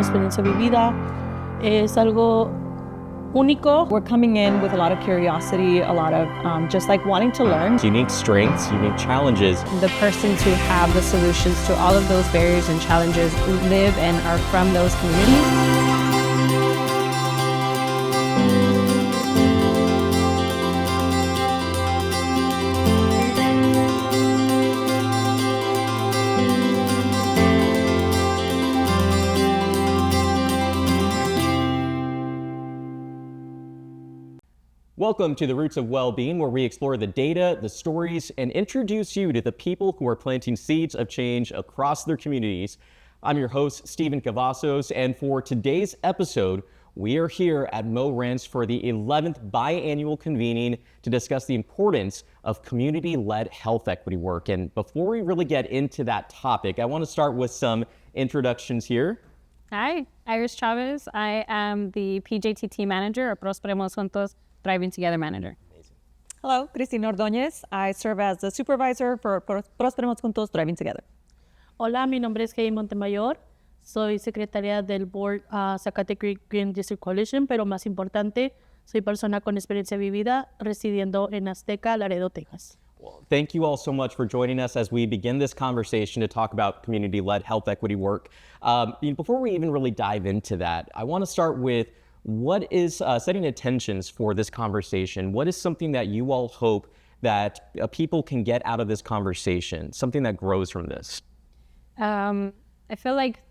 experiencia vivida. Es algo único. We're coming in with a lot of curiosity, a lot of just like wanting to learn. Unique strengths, unique challenges. The persons who have the solutions to all of those barriers and challenges live and are from those communities. Welcome to the Roots of Wellbeing, where we explore the data, the stories, and introduce you to the people who are planting seeds of change across their communities. I'm your host, Stephen Cavazos, and for today's episode, we are here at Mo Ranch for the 11th biannual convening to discuss the importance of community-led health equity work. And before we really get into that topic, I want to start with some introductions here. Hi, Iris Chavez. I am the PJTT manager, or Prosperemos Juntos, Thriving Together manager. Amazing. Hello, Cristina Ordóñez. I serve as the supervisor for Prosperemos Juntos, Thriving Together. Hola, mi nombre es Kay Montemayor. Soy secretaria del Board Zacate Creek Green District Coalition, pero más importante, soy persona con experiencia vivida residiendo en Azteca, Laredo, Texas. Well, thank you all so much for joining us as we begin this conversation to talk about community-led health equity work. Before we even really dive into that, I want to start with what is setting intentions for this conversation? What is something that you all hope that people can get out of this conversation, something that grows from this? I feel like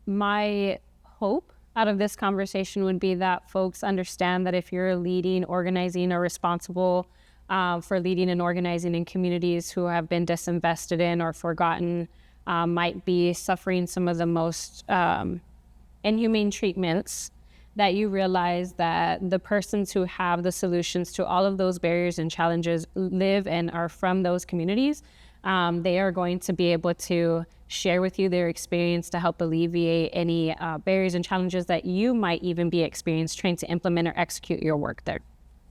my hope out of this conversation would be that folks understand that if you're leading, organizing, or responsible for leading and organizing in communities who have been disinvested in or forgotten, might be suffering some of the most inhumane treatments, that you realize that the persons who have the solutions to all of those barriers and challenges live and are from those communities. They are going to be able to share with you their experience to help alleviate any barriers and challenges that you might even be experienced trying to implement or execute your work there.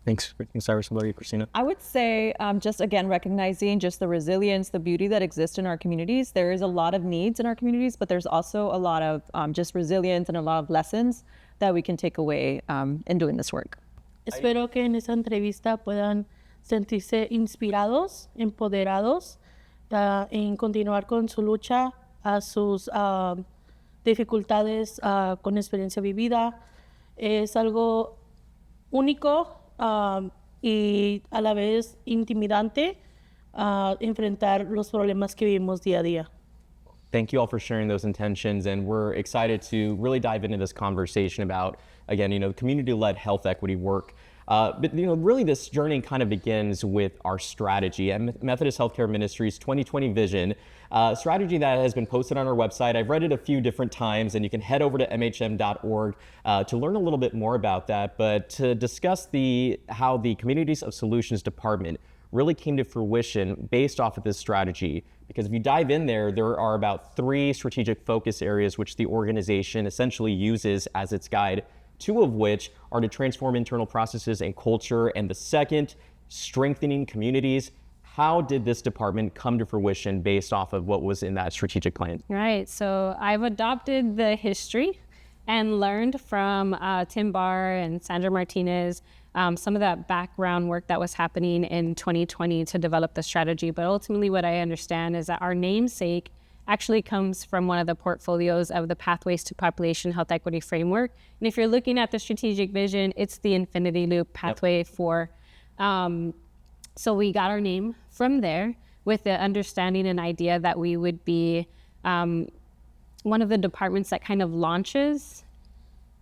Thanks, Cyrus. What about you, Christina? I would say just again, recognizing just the resilience, the beauty that exists in our communities. There is a lot of needs in our communities, but there's also a lot of just resilience and a lot of lessons that we can take away in doing this work. Espero que en esta entrevista puedan sentirse inspirados, empoderados en continuar con su lucha a sus dificultades con experiencia vivida. Es algo único y a la vez intimidante enfrentar los problemas que vivimos día a día. Thank you all for sharing those intentions, and we're excited to really dive into this conversation about, again, community-led health equity work. But really this journey kind of begins with our strategy at Methodist Healthcare Ministries 2020 vision, strategy that has been posted on our website. I've read it a few different times, and you can head over to mhm.org to learn a little bit more about that, but to discuss how the Communities of Solutions Department really came to fruition based off of this strategy. Because if you dive in there are about 3 strategic focus areas which the organization essentially uses as its guide, 2 of which are to transform internal processes and culture, and the second, strengthening communities. How did this department come to fruition based off of what was in that strategic plan? Right, so I've adopted the history and learned from Tim Barr and Sandra Martinez, some of that background work that was happening in 2020 to develop the strategy. But ultimately what I understand is that our namesake actually comes from one of the portfolios of the Pathways to Population Health Equity Framework. And if you're looking at the strategic vision, it's the infinity loop pathway for, so we got our name from there with the understanding and idea that we would be one of the departments that kind of launches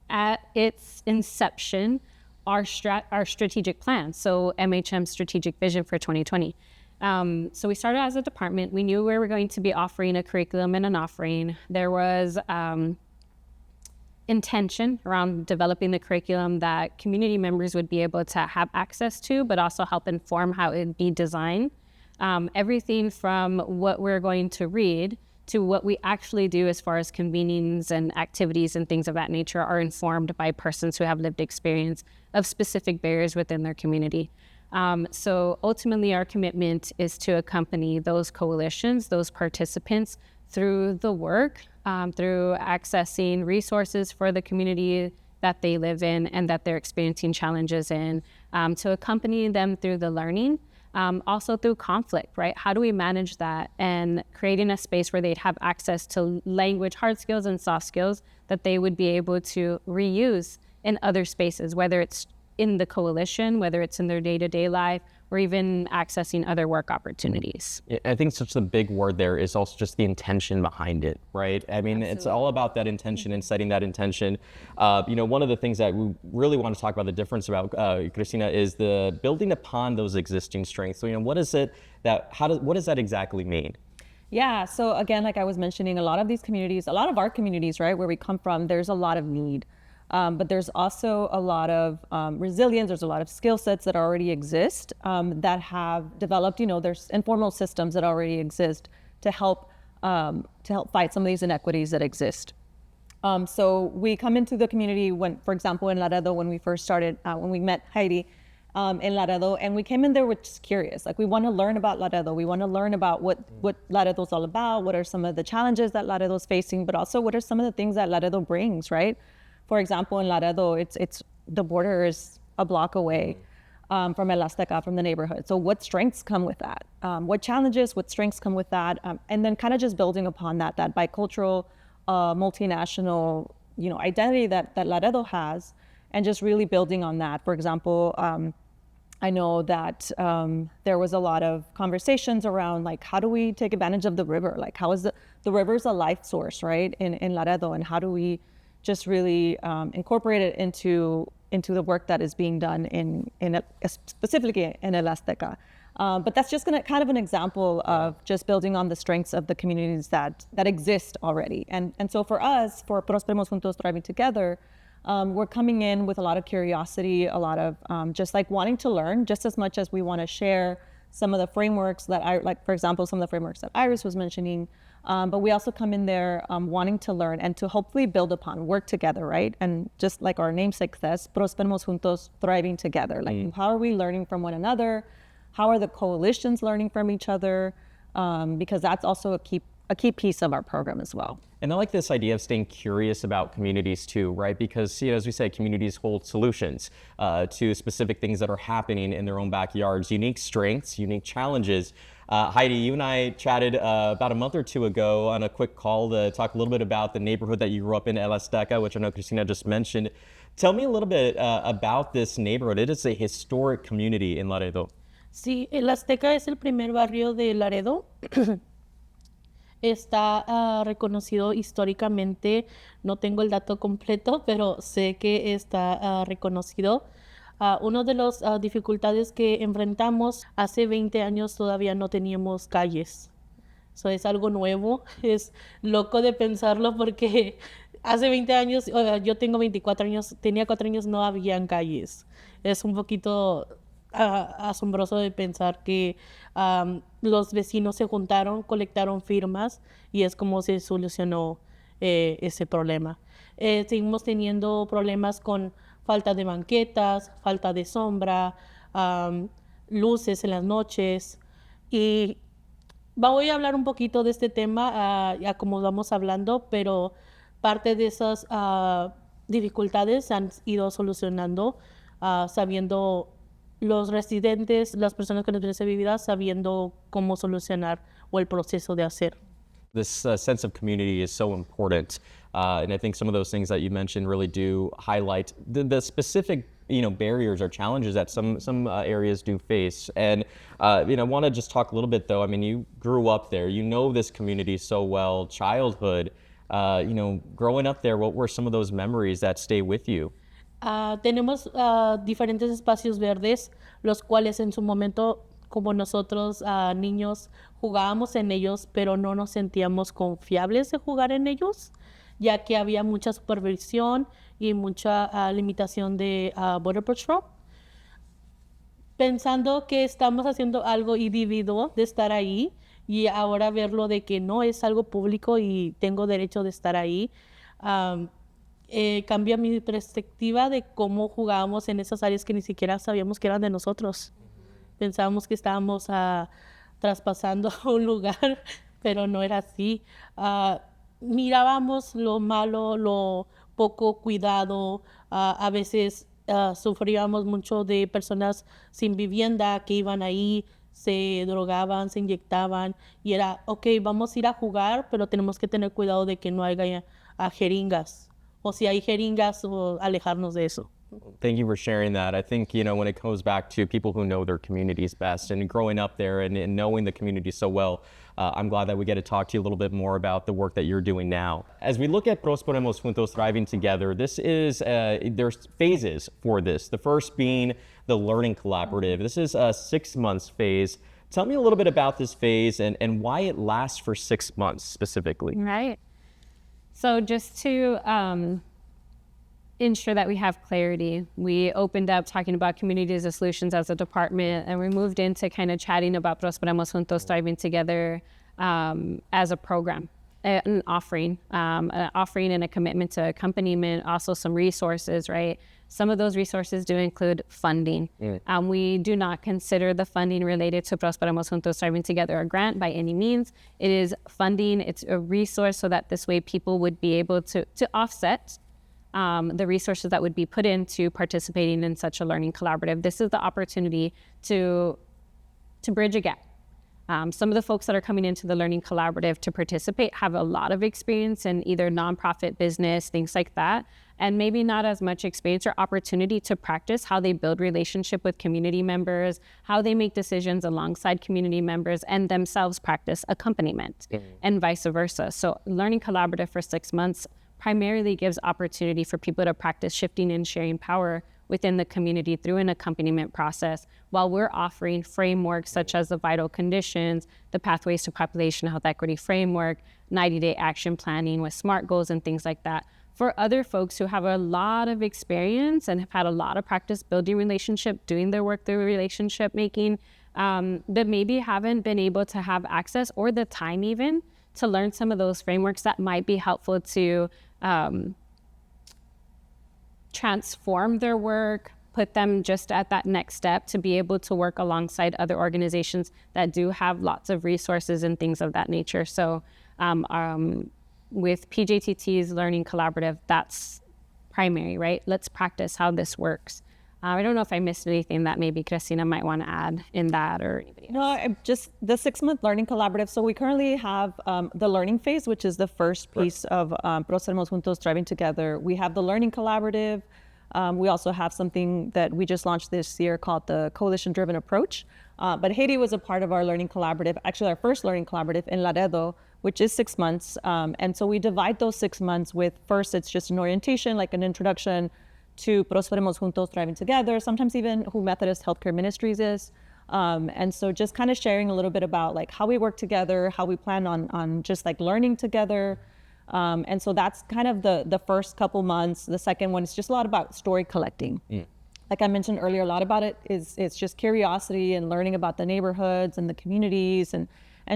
at its inception our strategic plan, so MHM strategic vision for 2020. So we started as a department. We knew we were going to be offering a curriculum and an offering. There was intention around developing the curriculum that community members would be able to have access to, but also help inform how it would be designed. Everything from what we're going to read to what we actually do as far as convenings and activities and things of that nature are informed by persons who have lived experience of specific barriers within their community. So ultimately our commitment is to accompany those coalitions, those participants through the work through accessing resources for the community that they live in and that they're experiencing challenges in, to accompany them through the learning, also through conflict, right? How do we manage that, and creating a space where they'd have access to language, hard skills and soft skills that they would be able to reuse in other spaces, whether it's in the coalition, whether it's in their day-to-day life, or even accessing other work opportunities. I think such a big word there is also just the intention behind it, right? I mean, It's all about that intention and setting that intention. One of the things that we really want to talk about the difference about, Cristina, is the building upon those existing strengths. So, what is it what does that exactly mean? Yeah, so again, like I was mentioning, a lot of our communities, right, where we come from, there's a lot of need. But there's also a lot of resilience. There's a lot of skill sets that already exist that have developed. There's informal systems that already exist to help fight some of these inequities that exist. So we come into the community for example, in Laredo, when we first started, when we met Heidi in Laredo, and we came in there with just curious. Like, we want to learn about Laredo. We want to learn about what Laredo's all about. What are some of the challenges that Laredo's facing, but also what are some of the things that Laredo brings, right? For example, in Laredo, it's the border is a block away from El Azteca, from the neighborhood. So what strengths come with that? What challenges, what strengths come with that? And then kind of just building upon that bicultural, multinational, identity that Laredo has, and just really building on that. For example, I know that there was a lot of conversations around, like, how do we take advantage of the river? Like, how is the river's a life source, right, in Laredo, and how do we just really incorporate it into the work that is being done specifically in El Azteca. But that's just kind of an example of just building on the strengths of the communities that exist already. And so for us, for Prosperemos Juntos, Thriving Together, we're coming in with a lot of curiosity, a lot of just like wanting to learn just as much as we want to share some of the frameworks for example, some of the frameworks that Iris was mentioning. But we also come in there wanting to learn and to hopefully build upon, work together, right? And just like our namesake says, Prosperemos Juntos, Thriving Together. Like, how are we learning from one another? How are the coalitions learning from each other? Because that's also a key piece of our program as well. And I like this idea of staying curious about communities too, right? Because, as we say, communities hold solutions to specific things that are happening in their own backyards, unique strengths, unique challenges. Heidi, you and I chatted about a month or two ago on a quick call to talk a little bit about the neighborhood that you grew up in, El Azteca, which I know Cristina just mentioned. Tell me a little bit about this neighborhood. It is a historic community in Laredo. Sí, El Azteca es el primer barrio de Laredo. Está reconocido históricamente, no tengo el dato completo, pero sé que está reconocido. Una de las dificultades que enfrentamos, hace 20 años todavía no teníamos calles. Eso es algo nuevo, es loco de pensarlo porque hace 20 años, yo tengo 24 años, tenía 4 años, no habían calles. Es un poquito asombroso de pensar que los vecinos se juntaron, colectaron firmas y es como se solucionó ese problema. Seguimos teniendo problemas con falta de banquetas, falta de sombra, luces en las noches. Y voy a hablar un poquito de este tema, ya como vamos hablando, pero parte de esas dificultades se han ido solucionando, sabiendo los residentes, las personas con experiencia de vida, sabiendo cómo solucionar o el proceso de hacer. This sense of community is so important. And I think some of those things that you mentioned really do highlight the specific, barriers or challenges that some areas do face. And, I want to just talk a little bit though. I mean, you grew up there, this community so well, childhood, growing up there, what were some of those memories that stay with you? Tenemos diferentes espacios verdes, los cuales en su momento, como nosotros niños, jugábamos en ellos, pero no nos sentíamos confiables de jugar en ellos, ya que había mucha supervisión y mucha limitación de Border Patrol. Pensando que estamos haciendo algo individuo de estar ahí, y ahora verlo de que no es algo público y tengo derecho de estar ahí, cambia mi perspectiva de cómo jugábamos en esas áreas que ni siquiera sabíamos que eran de nosotros. Pensábamos que estábamos traspasando un lugar, pero no era así. mirábamos lo malo, lo poco cuidado, a veces sufríamos mucho de personas sin vivienda que iban ahí, se drogaban, se inyectaban y era, ok, vamos a ir a jugar, pero tenemos que tener cuidado de que no haya jeringas, o si hay jeringas, o alejarnos de eso. Thank you for sharing that. I think, when it goes back to people who know their communities best and growing up there and knowing the community so well, I'm glad that we get to talk to you a little bit more about the work that you're doing now. As we look at Prosperemos Juntos, Thriving Together, this is, there's phases for this. The first being the Learning Collaborative. This is a 6 months phase. Tell me a little bit about this phase and why it lasts for 6 months specifically. Right. So just to ensure that we have clarity, we opened up talking about communities as solutions as a department, and we moved into kind of chatting about Prosperemos Juntos, Thriving Together as a program, an offering and a commitment to accompaniment, also some resources, right? Some of those resources do include funding. We do not consider the funding related to Prosperemos Juntos, Thriving Together a grant by any means. It is funding, it's a resource so that this way people would be able to offset the resources that would be put into participating in such a learning collaborative. This is the opportunity to bridge a gap. Some of the folks that are coming into the learning collaborative to participate have a lot of experience in either nonprofit business, things like that, and maybe not as much experience or opportunity to practice how they build relationship with community members, how they make decisions alongside community members, and themselves practice accompaniment, and vice versa. So learning collaborative for 6 months primarily gives opportunity for people to practice shifting and sharing power within the community through an accompaniment process, while we're offering frameworks such as the vital conditions, the pathways to population health equity framework, 90-day action planning with SMART goals and things like that. For other folks who have a lot of experience and have had a lot of practice building relationship, doing their work through relationship making, but maybe haven't been able to have access or the time even to learn some of those frameworks that might be helpful to transform their work, put them just at that next step to be able to work alongside other organizations that do have lots of resources and things of that nature. So with PJTT's Learning Collaborative, that's primary, right? Let's practice how this works. I don't know if I missed anything that maybe Cristina might want to add in that or anybody else. No, just the 6-month learning collaborative. So we currently have the learning phase, which is the first piece of Prosperemos Juntos, Thriving Together. We have the learning collaborative. We also have something that we just launched this year called the coalition-driven approach. But Haiti was a part of our learning collaborative, actually our first learning collaborative in Laredo, which is 6 months. And so we divide those 6 months with, first it's just an orientation, like an introduction to Prosperemos Juntos, Thriving Together, sometimes even who Methodist Healthcare Ministries is. And so just kind of sharing a little bit about like how we work together, how we plan on just like learning together. And so that's kind of the first couple months. The second one is just a lot about story collecting. Like I mentioned earlier, a lot about it is it's just curiosity and learning about the neighborhoods and the communities and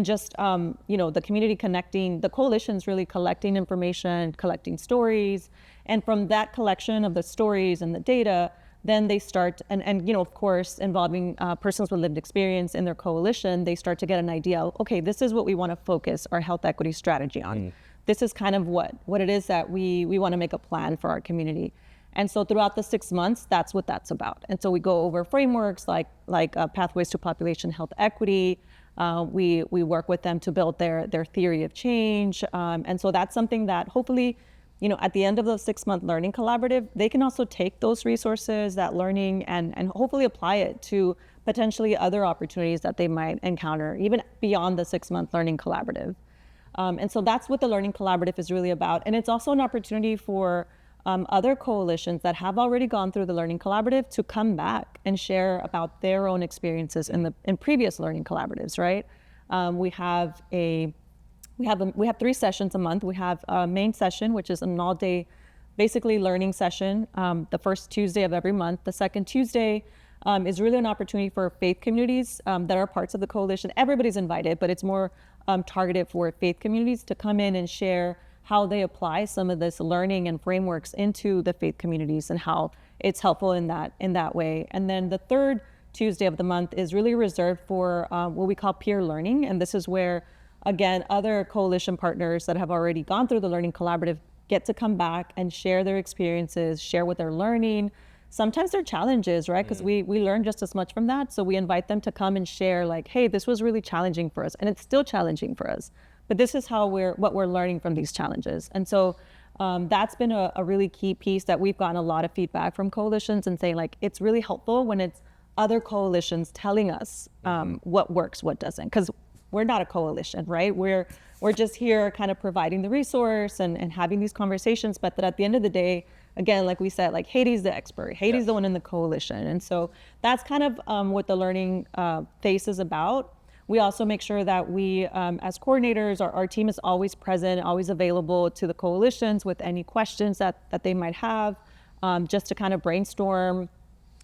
just, the community connecting, the coalition's really collecting information, collecting stories. And from that collection of the stories and the data, then they start, and of course, involving persons with lived experience in their coalition, they start to get an idea, okay, this is what we want to focus our health equity strategy on. This is kind of what it is that we want to make a plan for our community. And so throughout the 6 months, that's what that's about. And so we go over frameworks like pathways to population health equity. We work with them to build their theory of change. And so that's something that hopefully, at the end of the 6-month learning collaborative, they can also take those resources, that learning, and hopefully apply it to potentially other opportunities that they might encounter, even beyond the 6-month learning collaborative. And so that's what the learning collaborative is really about. And it's also an opportunity for other coalitions that have already gone through the learning collaborative to come back and share about their own experiences in previous learning collaboratives, right? We have 3 sessions a month. We have a main session, which is an all-day, basically learning session, the first Tuesday of every month. The second Tuesday is really an opportunity for faith communities that are parts of the coalition. Everybody's invited, but it's more targeted for faith communities to come in and share how they apply some of this learning and frameworks into the faith communities and how it's helpful in that way. And then the third Tuesday of the month is really reserved for what we call peer learning. And this is where again, other coalition partners that have already gone through the Learning Collaborative get to come back and share their experiences, share what they're learning. Sometimes they're challenges, right? Because we learn just as much from that. So we invite them to come and share like, hey, this was really challenging for us. And it's still challenging for us. But this is what we're learning from these challenges. And so that's been a really key piece that we've gotten a lot of feedback from coalitions and saying like, it's really helpful when it's other coalitions telling us what works, what doesn't. Because we're not a coalition, right? We're just here kind of providing the resource and having these conversations. But that at the end of the day, again, like we said, like Haiti's the expert. Haiti's the one in the coalition. And so that's kind of what the learning phase is about. We also make sure that we, as coordinators, our team is always present, always available to the coalitions with any questions that they might have, just to kind of brainstorm.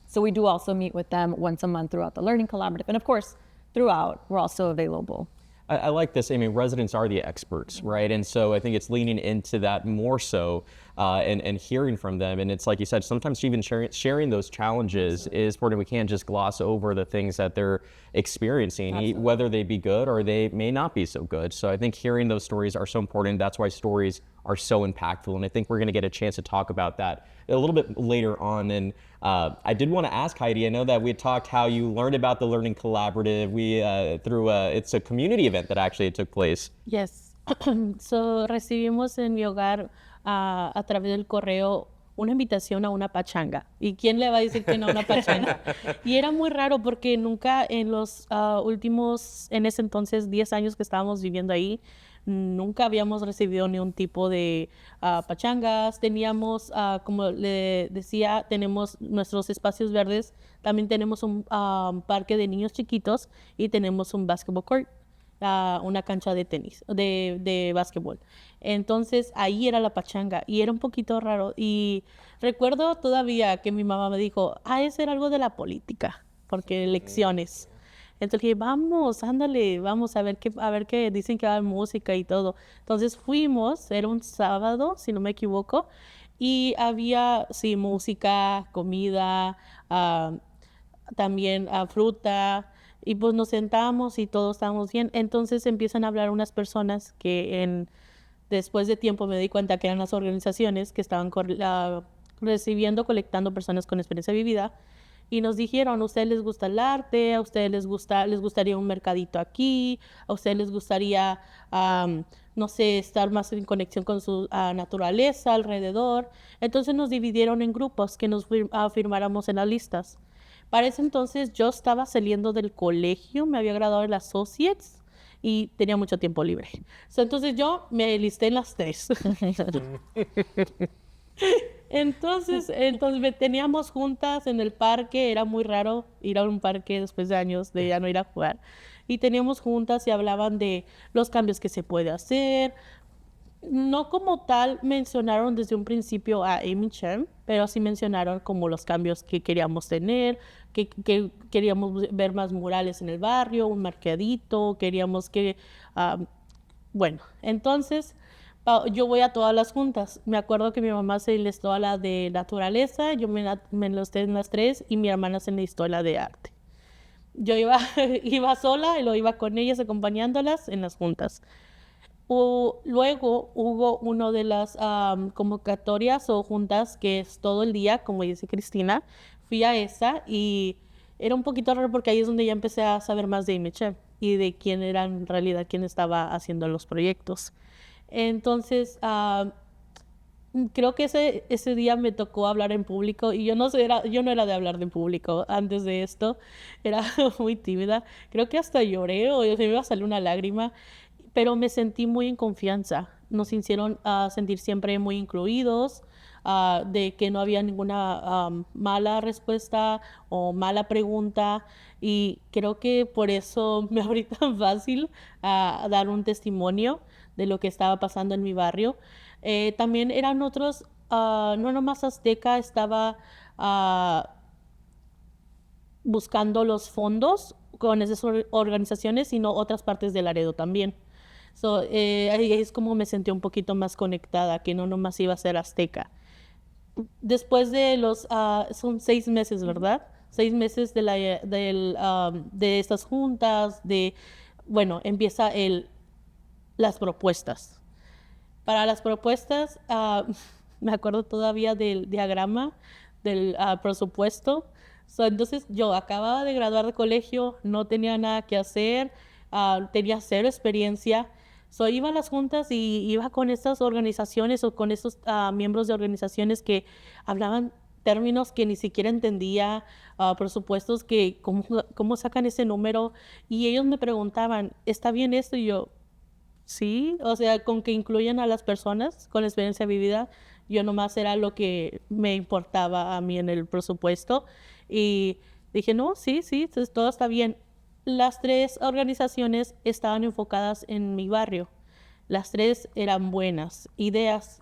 So we do also meet with them once a month throughout the Learning Collaborative. And of course, throughout, we're also available. I like this. I mean, residents are the experts, right? And so I think it's leaning into that more so and hearing from them. And it's like you said, sometimes even sharing those challenges is important. We can't just gloss over the things that they're experiencing, whether they be good or they may not be so good. So I think hearing those stories are so important. That's why stories are so impactful. And I think we're going to get a chance to talk about that a little bit later on. And I did want to ask Heidi, I know that we had talked how you learned about the Learning Collaborative it's a community event that actually took place. Yes. So recibimos en mi hogar a través del correo una invitación a una pachanga. ¿Y quién le va a decir que no a una pachanga? Y era muy raro porque nunca en los últimos, en ese entonces, 10 años que estábamos viviendo ahí, nunca habíamos recibido ni un tipo de pachangas. Teníamos, como le decía, tenemos nuestros espacios verdes. También tenemos un parque de niños chiquitos y tenemos un basketball court, una cancha de tenis, de básquetbol. Entonces ahí era la pachanga y era un poquito raro. Y recuerdo todavía que mi mamá me dijo, ese era algo de la política, porque elecciones. Entonces dije, vamos, ándale, vamos a ver qué dicen que va a haber música y todo. Entonces fuimos, era un sábado, si no me equivoco, y había, sí, música, comida, también fruta, y pues nos sentamos y todos estábamos bien. Entonces empiezan a hablar unas personas que después de tiempo me di cuenta que eran las organizaciones que estaban colectando personas con experiencia vivida. Y nos dijeron, ¿a ustedes les gusta el arte? ¿A ustedes les gustaría un mercadito aquí? ¿A ustedes les gustaría, no sé, estar más en conexión con su naturaleza alrededor? Entonces nos dividieron en grupos que nos firmáramos en las listas. Para ese entonces yo estaba saliendo del colegio, me había graduado en la Associates y tenía mucho tiempo libre. Entonces yo me listé en las 3. Entonces teníamos juntas en el parque. Era muy raro ir a un parque después de años de ya no ir a jugar. Y teníamos juntas y hablaban de los cambios que se puede hacer. No como tal mencionaron desde un principio a Amy Chen, pero sí mencionaron como los cambios que queríamos tener, que queríamos ver más murales en el barrio, un mercadito, queríamos que... bueno, entonces... yo voy a todas las juntas. Me acuerdo que mi mamá se enlistó a la de naturaleza, yo me enlisté en las 3 y mi hermana se enlistó a la de arte. Yo iba sola y lo iba con ellas acompañándolas en las juntas. Luego hubo una de las convocatorias o juntas que es todo el día, como dice Cristina. Fui a esa y era un poquito raro porque ahí es donde ya empecé a saber más de Michelle y de quién era en realidad quien estaba haciendo los proyectos. Entonces, creo que ese día me tocó hablar en público y yo no era de hablar en público antes de esto, era muy tímida. Creo que hasta lloré o se me iba a salir una lágrima, pero me sentí muy en confianza. Nos hicieron sentir siempre muy incluidos, de que no había ninguna mala respuesta o mala pregunta, y creo que por eso me abrí tan fácil a dar un testimonio de lo que estaba pasando en mi barrio. También eran otros, no nomás Azteca estaba buscando los fondos con esas organizaciones, sino otras partes de Laredo también. Ahí es como me sentí un poquito más conectada, que no nomás iba a ser Azteca. Después de son 6 meses, ¿verdad? 6 meses de estas juntas, bueno, empieza las propuestas. Para las propuestas, me acuerdo todavía del diagrama del presupuesto. Entonces yo acababa de graduar de colegio, no tenía nada que hacer, tenía cero experiencia. Iba a las juntas y iba con estas organizaciones o con estos miembros de organizaciones que hablaban términos que ni siquiera entendía, presupuestos que cómo sacan ese número. Y ellos me preguntaban, ¿está bien esto? Y yo, sí, o sea, con que incluyan a las personas con experiencia vivida, yo nomás era lo que me importaba a mí en el presupuesto. Y dije, no, sí, entonces todo está bien. Las 3 organizaciones estaban enfocadas en mi barrio. Las 3 eran buenas ideas,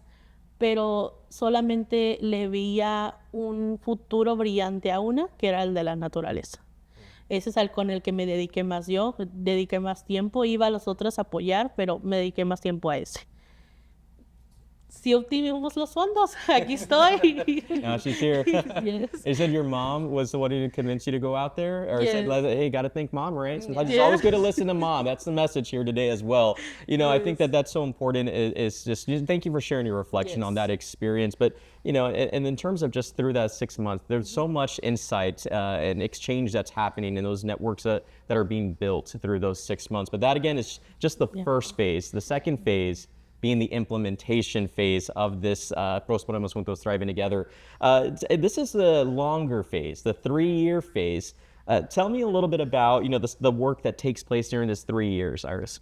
pero solamente le veía un futuro brillante a una, que era el de la naturaleza. Ese es el con el que me dediqué más yo, dediqué más tiempo, iba a las otras a apoyar, pero me dediqué más tiempo a ese. Si obtuvimos los fondos, aquí estoy. Now she's here. Yes. You said your mom was the one who convinced you to go out there? Or Yes. said, hey, got to thank mom, right? Sometimes it's Yeah. always good to listen to mom. That's the message here today as well. You know, I think that that's so important is just thank you for sharing your reflection on Yes. that experience. But, you know, and in terms of just through that 6 months, there's so much insight and exchange that's happening in those networks that are being built through those 6 months. But that, again, is just the first phase. The second phase being the implementation phase of this Prosperemos Juntos, Thriving Together. This is the longer phase, the 3-year phase. Tell me a little bit about, you know, the work that takes place during this 3 years, Iris.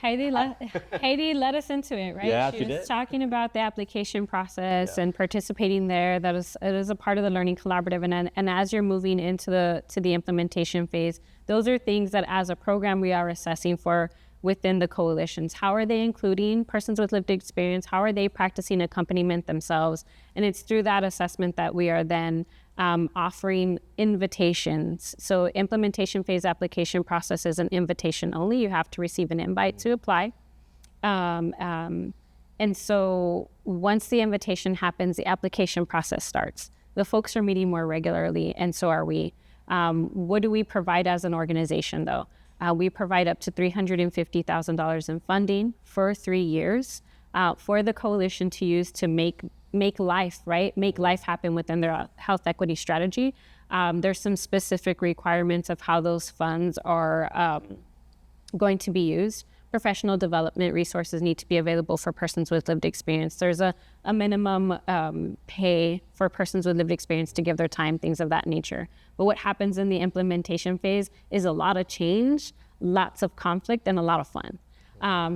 Heidi led us into it, right? Yeah, she she was did. talking about the application process and participating there. It is a part of the Learning Collaborative. And as you're moving into the implementation phase, those are things that as a program we are assessing for within the coalitions. How are they including persons with lived experience? How are they practicing accompaniment themselves? And it's through that assessment that we are then offering invitations. So implementation phase application process is an invitation only. You have to receive an invite to apply. And so once the invitation happens, the application process starts. The folks are meeting more regularly, and so are we. What do we provide as an organization, though? We provide up to $350,000 in funding for 3 years for the coalition to use to make life, right? Make life happen within their health equity strategy. There's some specific requirements of how those funds are going to be used. Professional development resources need to be available for persons with lived experience. There's a minimum pay for persons with lived experience to give their time, things of that nature. But what happens in the implementation phase is a lot of change, lots of conflict, and a lot of fun.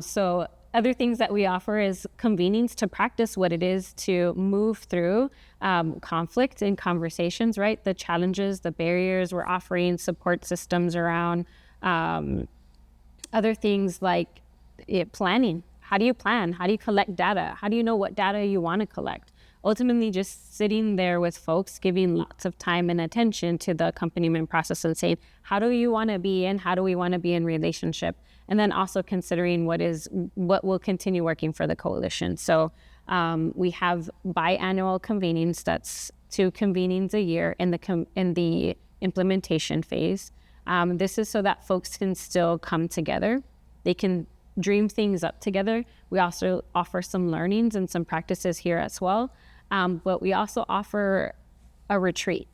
So other things that we offer is convenings to practice what it is to move through conflict and conversations, right? The challenges, the barriers. We're offering support systems around other things like planning. How do you plan? How do you collect data? How do you know what data you want to collect? Ultimately, just sitting there with folks, giving lots of time and attention to the accompaniment process and saying, how do you want to be in? How do we want to be in relationship? And then also considering what will continue working for the coalition. So we have biannual convenings. That's 2 convenings a year in the implementation phase. This is so that folks can still come together. They can dream things up together. We also offer some learnings and some practices here as well. But we also offer a retreat,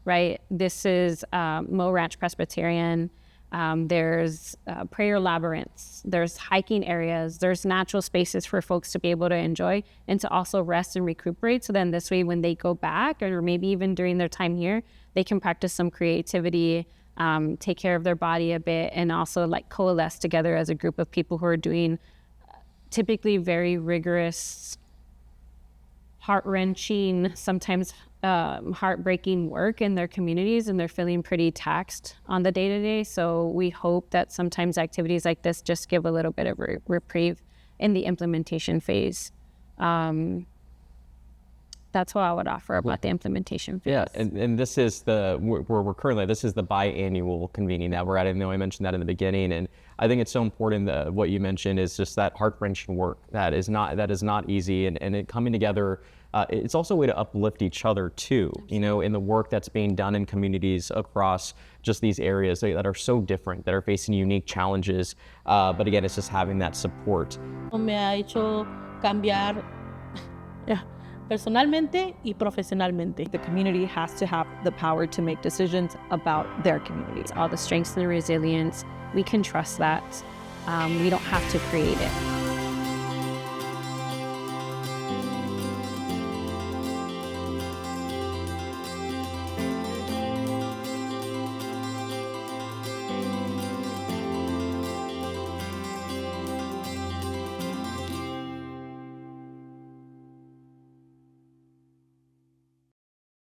right? This is Mo Ranch Presbyterian. There's prayer labyrinths. There's hiking areas. There's natural spaces for folks to be able to enjoy and to also rest and recuperate. So then this way, when they go back, or maybe even during their time here, they can practice some creativity, take care of their body a bit, and also like coalesce together as a group of people who are doing typically very rigorous, heart-wrenching, sometimes heartbreaking work in their communities, and they're feeling pretty taxed on the day-to-day. So we hope that sometimes activities like this just give a little bit of reprieve in the implementation phase. That's that's what I would offer about the implementation phase. Yeah, and this is where we're currently, this is the biannual convening that we're at. I know I mentioned that in the beginning, and I think it's so important that what you mentioned is just that heart-wrenching work that is not easy, and it coming together. It's also a way to uplift each other too, you know, in the work that's being done in communities across just these areas that are so different, that are facing unique challenges. But again, it's just having that support. Me ha hecho cambiar personalmente y profesionalmente. The community has to have the power to make decisions about their communities. All the strengths and the resilience, we can trust that. We don't have to create it.